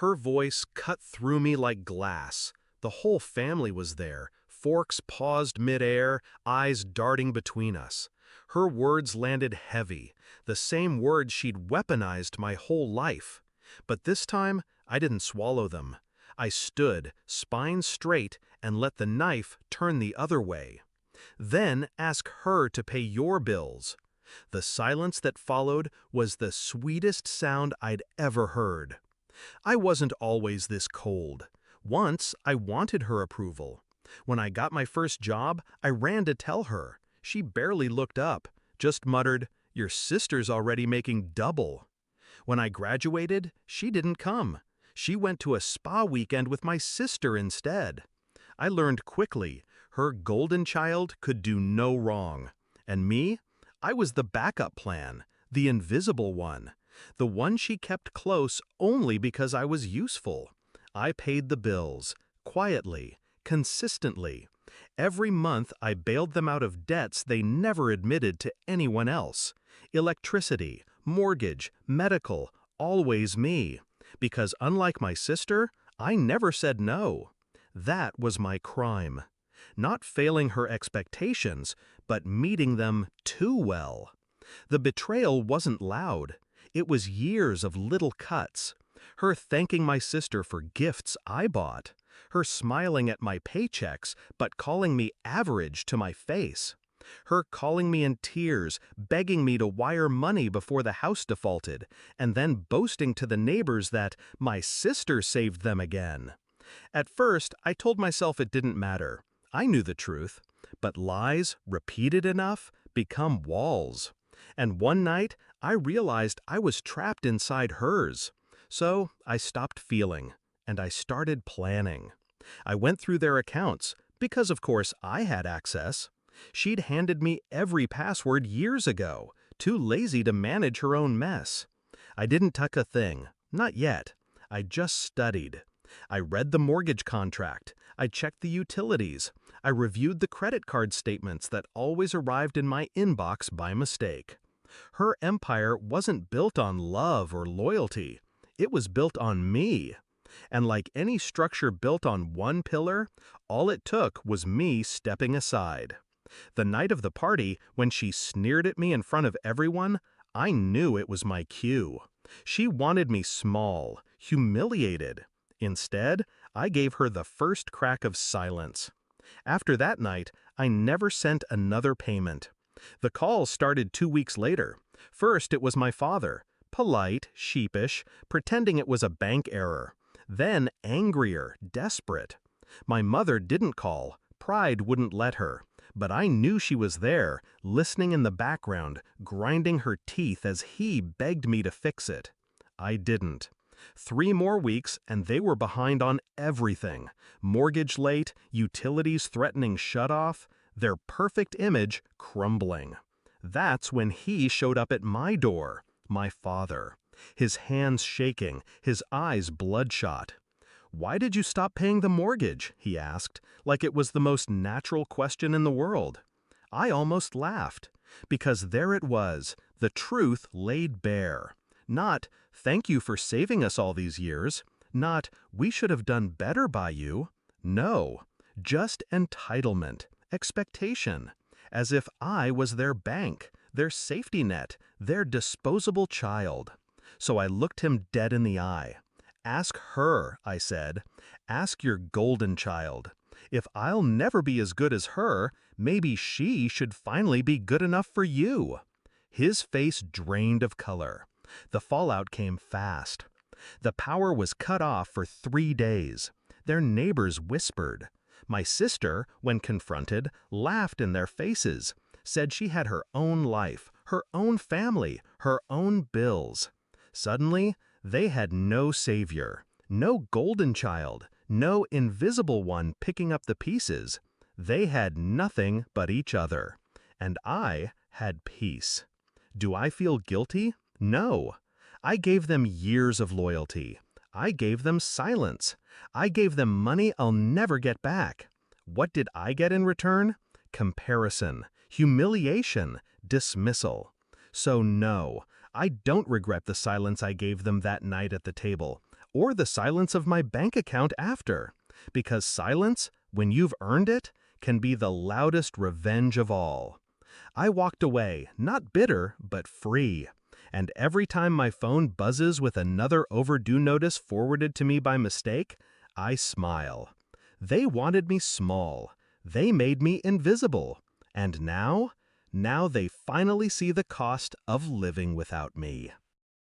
Her voice cut through me like glass. The whole family was there, forks paused midair, eyes darting between us. Her words landed heavy, the same words she'd weaponized my whole life. But this time, I didn't swallow them. I stood, spine straight, and let the knife turn the other way. Then ask her to pay your bills. The silence that followed was the sweetest sound I'd ever heard. I wasn't always this cold. Once, I wanted her approval. When I got my first job, I ran to tell her. She barely looked up, just muttered, "Your sister's already making double." When I graduated, she didn't come. She went to a spa weekend with my sister instead. I learned quickly, her golden child could do no wrong. And me? I was the backup plan, the invisible one, the one she kept close only because I was useful. I paid the bills, quietly, consistently. Every month I bailed them out of debts they never admitted to anyone else. Electricity, mortgage, medical, always me. Because unlike my sister, I never said no. That was my crime. Not failing her expectations, but meeting them too well. The betrayal wasn't loud. It was years of little cuts. Her thanking my sister for gifts I bought. Her smiling at my paychecks, but calling me average to my face. Her calling me in tears, begging me to wire money before the house defaulted, and then boasting to the neighbors that my sister saved them again. At first, I told myself it didn't matter. I knew the truth. But lies, repeated enough, become walls. And one night, I realized I was trapped inside hers. So I stopped feeling, and I started planning. I went through their accounts, because of course I had access. She'd handed me every password years ago, too lazy to manage her own mess. I didn't tuck a thing, not yet. I just studied. I read the mortgage contract. I checked the utilities. I reviewed the credit card statements that always arrived in my inbox by mistake. Her empire wasn't built on love or loyalty. It was built on me. And like any structure built on one pillar, all it took was me stepping aside. The night of the party, when she sneered at me in front of everyone, I knew it was my cue. She wanted me small, humiliated. Instead, I gave her the first crack of silence. After that night, I never sent another payment. The calls started 2 weeks later. First, it was my father, polite, sheepish, pretending it was a bank error. Then angrier, desperate. My mother didn't call. Pride wouldn't let her. But I knew she was there, listening in the background, grinding her teeth as he begged me to fix it. I didn't. 3 more weeks and they were behind on everything. Mortgage late, utilities threatening shutoff, their perfect image crumbling. That's when he showed up at my door, my father. His hands shaking, his eyes bloodshot. "Why did you stop paying the mortgage?" he asked, like it was the most natural question in the world. I almost laughed, because there it was, the truth laid bare. Not, "Thank you for saving us all these years." Not, "We should have done better by you." No, just entitlement, expectation, as if I was their bank, their safety net, their disposable child. So I looked him dead in the eye. "Ask her," I said. "Ask your golden child. If I'll never be as good as her, maybe she should finally be good enough for you." His face drained of color. The fallout came fast. The power was cut off for 3 days. Their neighbors whispered. My sister, when confronted, laughed in their faces, said she had her own life, her own family, her own bills. Suddenly, they had no savior, no golden child, no invisible one picking up the pieces. They had nothing but each other. And I had peace. Do I feel guilty? No. I gave them years of loyalty. I gave them silence. I gave them money I'll never get back. What did I get in return? Comparison, humiliation, dismissal. So no, I don't regret the silence I gave them that night at the table. or the silence of my bank account after. Because silence, when you've earned it, can be the loudest revenge of all. I walked away, not bitter, but free. And every time my phone buzzes with another overdue notice forwarded to me by mistake, I smile. They wanted me small. They made me invisible. And now they finally see the cost of living without me.